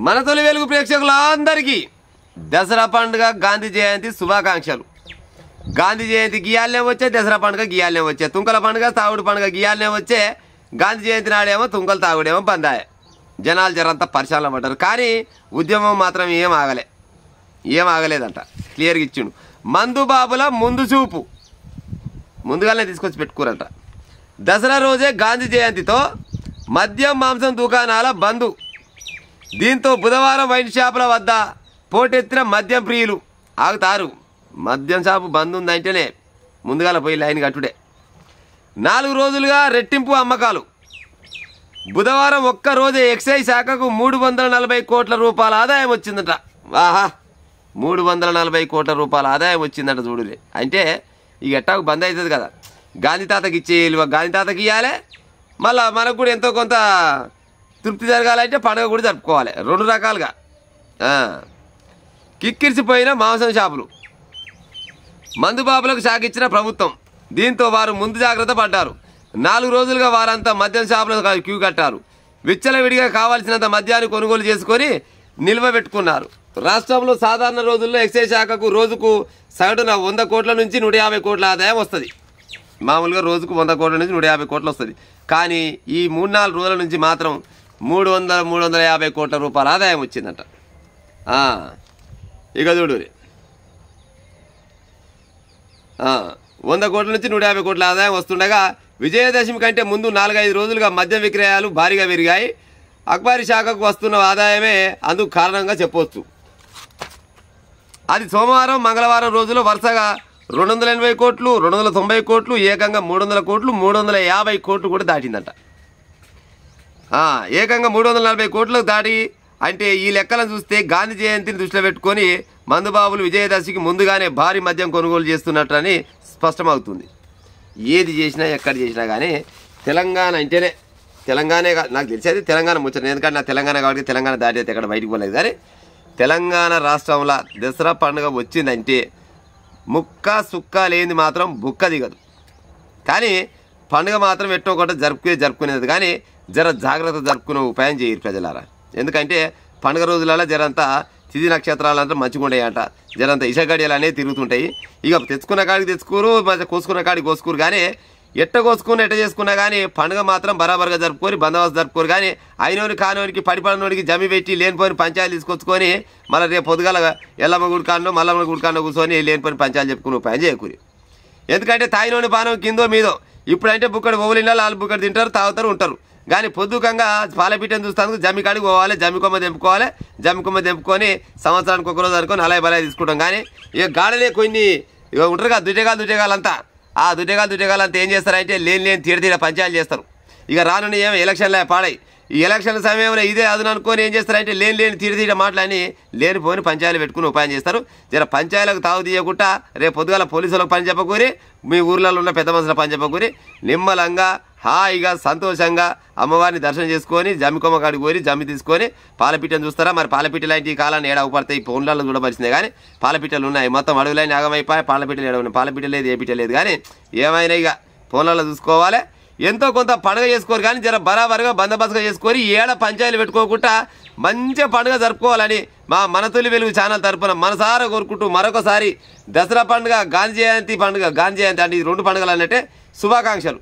మన తొలి వెలుగు ప్రేక్షకులందరికీ దసరా పండుగ గాంధీ జయంతి శుభాకాంక్షలు. గాంధీ జయంతి గియాలనే వచ్చే, దసరా పండుగ గియాలనే వచ్చే, తుంకల పండుగ తాగుడు పండుగ గియాలనే వచ్చే. గాంధీ జయంతి నాడేమో తుంకలు తాగుడేమో బందాయ. జనాలు జరంతా పరిశాలన పడ్డారు. కానీ ఉద్యమం మాత్రం ఏం ఆగలేదంట. క్లియర్గా ఇచ్చిండు. మందు బాబుల ముందు చూపు ముందుగానే తీసుకొచ్చి పెట్టుకోరంట. దసరా రోజే గాంధీ జయంతితో మద్యం మాంసం దుకాణాల బంధు. దీంతో బుధవారం వైన్ షాపుల వద్ద పోటెత్తిన మద్యం ప్రియులు ఆగుతారు. మద్యం షాపు బంద్ ఉందంటేనే ముందుగాల పోయి లైన్ కట్టుడే. 4 రోజులుగా రెట్టింపు అమ్మకాలు. బుధవారం ఒక్క రోజే ఎక్సైజ్ శాఖకు 340 కోట్ల రూపాయల ఆదాయం వచ్చిందట. వాహా, 340 కోట్ల రూపాయల ఆదాయం వచ్చిందట. చూడులే, అంటే ఇక ఎట్టాకు బంద్ అవుతుంది కదా. గాంధీ తాతకి ఇచ్చే విలువ గాంధీ తాతకి ఇవ్వాలి. మళ్ళీ మనకు కూడా ఎంతో కొంత తృప్తి జరగాలంటే పండుగ కూడా జరుపుకోవాలి. 2 రకాలుగా. కిక్కిరిసిపోయిన మాంసం షాపులు. మందుబాబులకు షాక్ ఇచ్చిన ప్రభుత్వం. దీంతో వారు ముందు జాగ్రత్త పడ్డారు. 4 రోజులుగా వారంతా మద్యం షాపులకు క్యూ కట్టారు. విచ్చలవిడిగా కావాల్సినంత మద్యాన్ని కొనుగోలు చేసుకొని నిల్వ పెట్టుకున్నారు. రాష్ట్రంలో సాధారణ రోజుల్లో ఎక్సైజ్ శాఖకు రోజుకు సగటున 100 కోట్ల నుంచి 150 కోట్ల ఆదాయం వస్తుంది. మామూలుగా రోజుకు 100 కోట్ల నుంచి 150 కోట్లు వస్తుంది. కానీ ఈ 3-4 రోజుల నుంచి మాత్రం 300-350 కోట్ల రూపాయల ఆదాయం వచ్చిందట. ఇక చూడు, 100 కోట్ల నుంచి 150 కోట్ల ఆదాయం వస్తుండగా విజయదశమి కంటే ముందు 4-5 రోజులుగా మద్యం విక్రయాలు భారీగా పెరిగాయి. అక్బారీ శాఖకు వస్తున్న ఆదాయమే అందుకు కారణంగా చెప్పవచ్చు. అది సోమవారం మంగళవారం రోజుల్లో వరుసగా 280 కోట్లు, 290 కోట్లు, ఏకంగా 300 కోట్లు, 350 కోట్లు కూడా దాటిందట. ఏకంగా 340 కోట్లకు దాటి. అంటే ఈ లెక్కలను చూస్తే గాంధీ జయంతిని దృష్టిలో పెట్టుకొని మందుబాబులు విజయదశమికి ముందుగానే భారీ మద్యం కొనుగోలు చేస్తున్నట్టని స్పష్టమవుతుంది. ఏది చేసినా ఎక్కడ చేసినా కానీ తెలంగాణ అంటేనే తెలంగాణే. నాకు తెలిసేది తెలంగాణ ముచ్చట, ఎందుకంటే నా తెలంగాణ కాబట్టి తెలంగాణ దాటి అయితే ఎక్కడ బయటకు పోలేదు. కానీ తెలంగాణ రాష్ట్రంలో దసరా పండుగ వచ్చిందంటే ముక్క సుక్క లేనిది మాత్రం బుక్క దిగదు. కానీ పండుగ మాత్రం ఎట్టో ఒకటి జరుపుకునేది. కానీ జర జాగ్రత్త జరుపుకునే ఉపాయం చేయరు ప్రజలారా. ఎందుకంటే పండుగ రోజులలో జరంతా తిథి నక్షత్రాలంతా మంచిగా ఉండేయంట. జరంతా ఇసగడియలు అనేవి తిరుగుతుంటాయి. ఇక తెచ్చుకున్న కాడికి తెచ్చుకోరు, కోసుకున్న కాడికి కోసుకోరు. కానీ ఎట్ట కోసుకున్న ఎట్ట చేసుకున్నా కానీ పండుగ మాత్రం బరాబర్గా జరుపుకొని బందోబస్తు జరుపుకోరు. కానీ అయినోని కానోనికి పడిపడినోడికి జమి పెట్టి లేనిపోయిన పంచాయతీలు తీసుకొచ్చుకొని మళ్ళీ రేపు పొద్దుగాల ఎల్లమ్మ గుడికాడనో మల్లమ్మ గుడికాడనో కూర్చొని లేనిపోయిన పంచాయతీలు చెప్పుకుని ఉపాయం చేయకూరి. ఎందుకంటే తాయినోని పానం కిందో మీదో. ఇప్పుడంటే బుక్కడు ఓవలినా వాళ్ళు బుక్కడు తింటారు, తాగుతారు, ఉంటారు. కానీ పొద్దుకంగా పాలపీటను చూస్తాను జమ్మి కాడికి పోవాలి, జమ్మి కొమ్మ తెంపుకోవాలి. జమ్మి కొమ్మ తెంపుకొని సంవత్సరానికి ఒక రోజు అనుకొని అలా బలాయి తీసుకుంటాం. కానీ ఇక గాడలే కొన్ని ఇక ఉంటారు కదా దుడ్డేగాలంతా. ఆ దుడ్డేగాలంతా ఏం చేస్తారంటే లేని తీర పంచాయతీలు చేస్తారు. ఇక రానున్న ఏమో ఎలక్షన్లే పాడాయి. ఈ ఎలక్షన్ల సమయంలో ఇదే అదును అనుకొని ఏం చేస్తారంటే లేని తీర మాటలని లేనిపోని పంచాయతీలు పెట్టుకుని ఉపాయం చేస్తారు. జర పంచాయతీలకు తావు తీయకుండా రేపు పొద్దుగాల పోలీసులకు పని చెప్పకూరి, మీ ఊర్లలో ఉన్న పెద్ద మనుషుల పని చెప్పకూరి, నిమ్మలంగా హాయిగా సంతోషంగా అమ్మవారిని దర్శనం చేసుకొని జమ్మి కొమ్మ కాడికి పోయి జమ్మి తీసుకొని పాలపిట్టను చూస్తారా. మరి పాలపిట్టలు లాంటి ఈ కాలాన్ని ఏడ అవపడతాయి. ఫోన్లలో చూడవలసిందే. కానీ పాలపిట్టలు ఉన్నాయి. మొత్తం అడవులైన ఆగమైపోయి పాలపిట్టలు ఏడవున్నాయి. పాలపిట్ట లేదు, ఏ పిట్ట లేదు. కానీ ఏమైనా ఇక ఫోన్లలో చూసుకోవాలి. ఎంతో కొంత పండుగ చేసుకోరు. కానీ జర బరాబరుగా బందోబస్తుగా చేసుకొని ఏడ పంచాయతీలు పెట్టుకోకుండా మంచిగా పండుగ జరుపుకోవాలని మన తొలి వెలుగు ఛానల్ తరపున మనసారా కోరుకుంటూ మరొకసారి దసరా పండుగ గాంధీ జయంతి అంటే ఈ 2 పండుగలు అన్నట్టే శుభాకాంక్షలు.